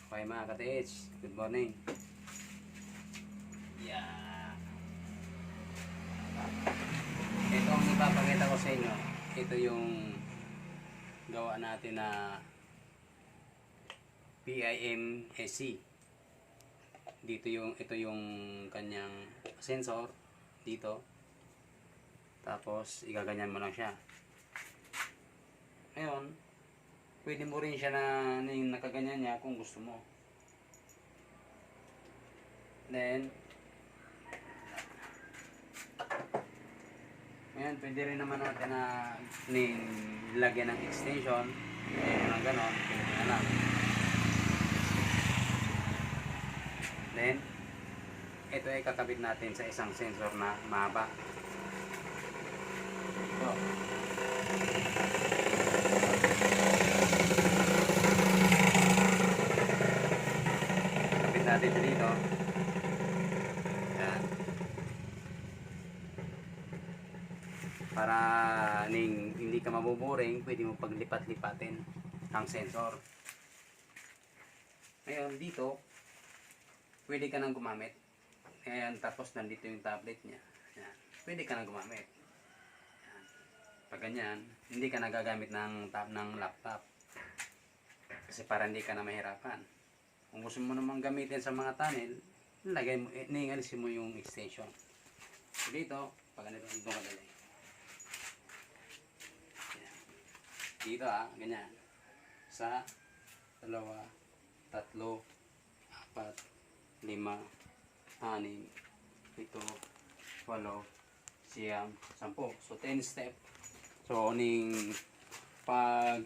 Okay mga ka-TH, good morning. Yeah. Ito ang ipapakita ko sa inyo. Ito yung gawa natin na PIM-SC. Ito yung kanyang sensor dito. Tapos igaganyan mo lang siya. Ngayon, pwede mo rin siya na yung nakaganyan niya kung gusto mo. Then, ngayon, pwede rin naman natin na lagyan ng extension. Ngayon lang ganon, pwede na lang. Then, ito ay kakabit natin sa isang sensor na mahaba. Ito. Kakabit natin siya dito. Yan. Para hindi ka mabuboring, pwede mo paglipat-lipatin ang sensor. Ngayon, dito, pwede ka nang gumamit. Ngayon, tapos nandito yung tablet niya. Yan. Pwede ka nang gumamit. Yan. Pag ganyan, hindi ka nagagamit ng laptop. Kasi para hindi ka na mahirapan. Kung gusto mo namang gamitin sa mga tunnel, lagay mo, alisin mo yung extension. So dito, pag ganito, ito kadali. Yan. Dito ganyan. Sa, 2, 3, 4, 5, 6, 7, 8, 8, 9, 10. So 10 step. So pag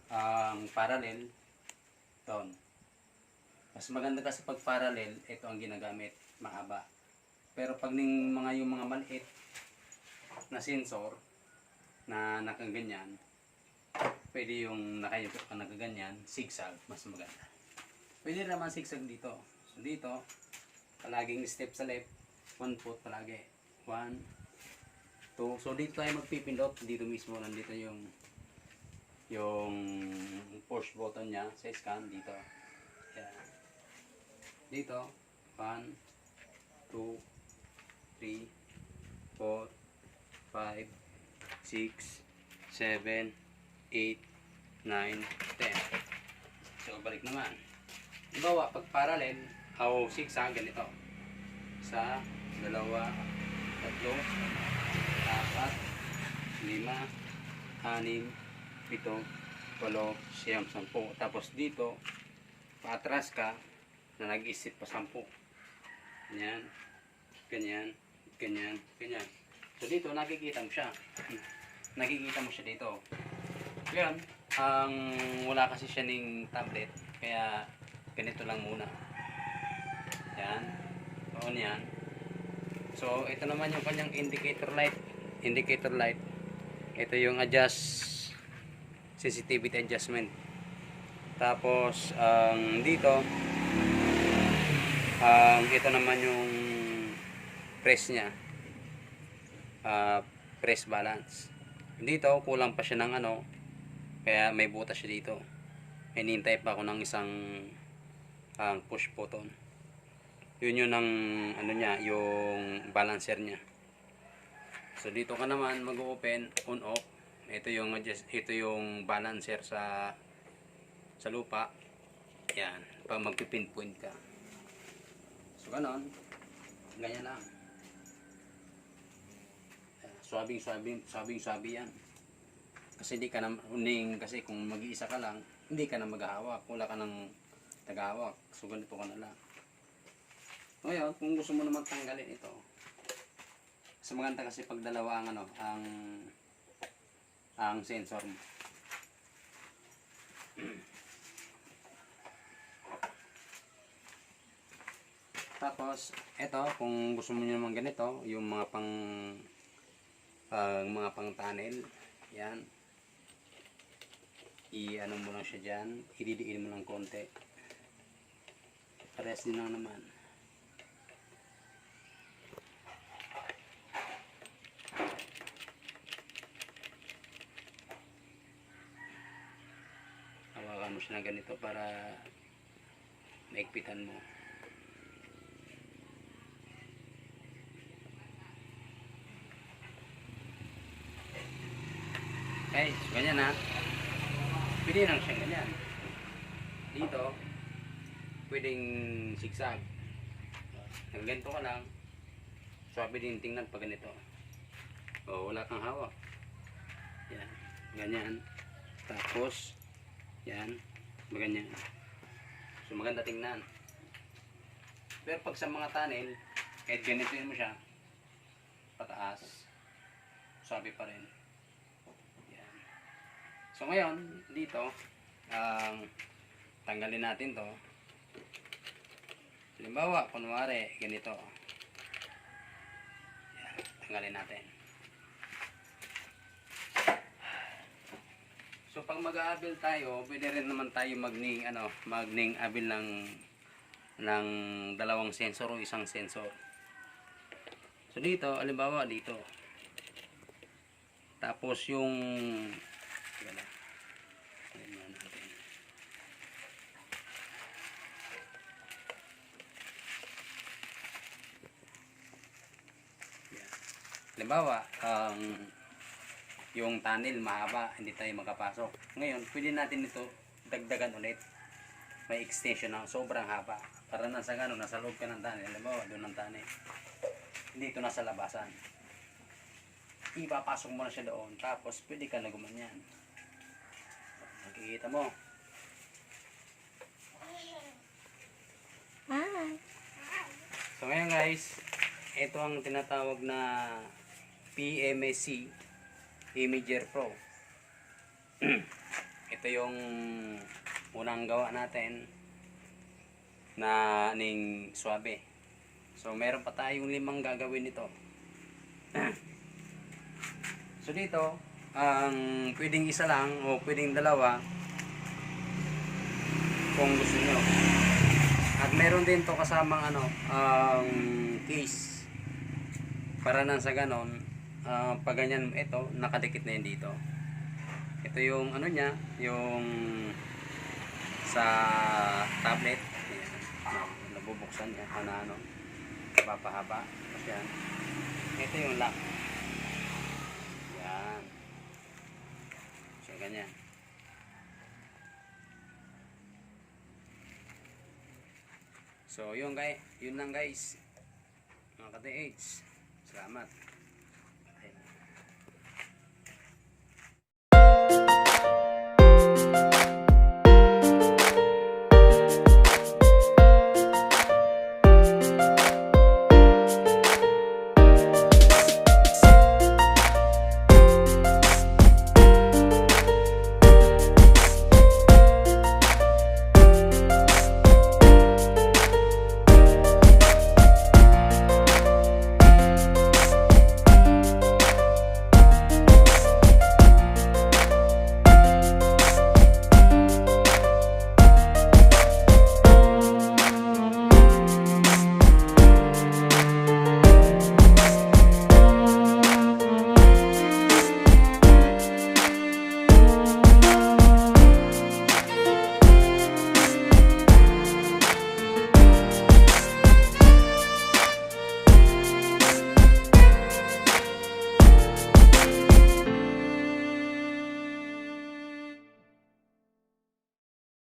ang parallel doon. Mas maganda kasi pag parallel, ito ang ginagamit, mahaba. Pero pag yung mga maliit na sensor na nakaganyan, pwede yung nakaganyan, zigzag, mas maganda. Pwede naman zigzag dito. So dito, palaging step sa left, 1 foot palagi. 1, 2. So dito tayo magpipindot. Dito mismo nandito yung push button niya sa scan dito. Yan. Dito, 1, 2, 3, 4, 5, 6, 7, 8, 9, 10. So balik naman. Ibawa pag parallel o zigzag ganito. Sa 2, 3, 4, 5, 6, 7, 8, 8, 10. Tapos dito, paatras ka na nag-isip pa 10. Ganyan, ganyan, ganyan, ganyan. So dito, nakikita mo siya. Nakikita mo siya dito. Ngayon, wala kasi siya ng tablet, kaya ganito lang muna. Yan. On yan. So, ito naman yung kanyang indicator light. Indicator light. Ito yung sensitivity adjustment. Tapos, dito, ito naman yung press niya. Press balance. Dito, kulang pa siya ng kaya may butas siya dito. Hinihintay pa ako ng isang push button. Yun yung niya, yung balancer niya. So dito ka naman mag-open, on off. Ito yung balancer sa lupa. Yan, pag magpipinpoint ka. So ganon, ganyan lang. Swabing yan. Kasi hindi ka na kasi kung mag-iisa ka lang, hindi ka na maghahawak, wala ka ng tagahawak. So ganito ka na lang. Ngayon, kung gusto mo naman tanggalin ito, mas maganda kasi pag dalawa ang sensor mo. Tapos, ito, kung gusto mo naman ganito, yung mga pang tunnel, yan. I-ano mo lang siya dyan, ididiin mo lang konti. Parehas din lang naman. Hawakan mo siya na ganito para maigpitan mo. Okay, so ganyan ha. Pwede lang siyang ganyan. Dito, pwedeng sigsag. Nagganto ka lang. Swabe din tingnan pag ganito. O, wala kang hawak. Yan, ganyan. Tapos, yan, ganyan. So maganda tingnan. Pero pag sa mga tunnel, kahit ganituin mo siya, pataas, sabi pa rin. Yan. So ngayon, dito, tanggalin natin to. Halimbawa, kunwari, ganito. Yan, tanggalin natin. So pag mag-aabil tayo, pwede rin naman tayo magning abil ng dalawang sensor o isang sensor. So dito, halimbawa dito. Tapos yung halimbawa, yung tunnel mahaba, hindi tayo makapasok. Ngayon, pwede natin ito dagdagan ulit. May extension na sobrang haba. Para nasa gano'n, nasa loob ka ng tunnel. Halimbawa, doon ng tunnel. Hindi ito nasa labasan. Ipapasok mo na siya doon. Tapos, pwede ka na gumanyan. Nakikita mo. So, ngayon guys, ito ang tinatawag na PMSC Imager Pro. Ito yung unang gawa natin na ning swabe. So meron pa tayong 5 gagawin nito. So dito, pwedeng isa lang o pwedeng dalawa kung gusto nyo. At meron din to kasamang case para nang sa ganon, pag ganyan, ito nakadikit na yun dito. Ito yung niya, yung sa tablet. Ayan, nabubuksan niya papahaba. Tapos yan, ito yung lock. Yan, so ganyan. So yun lang guys, mga ka-TH. Salamat.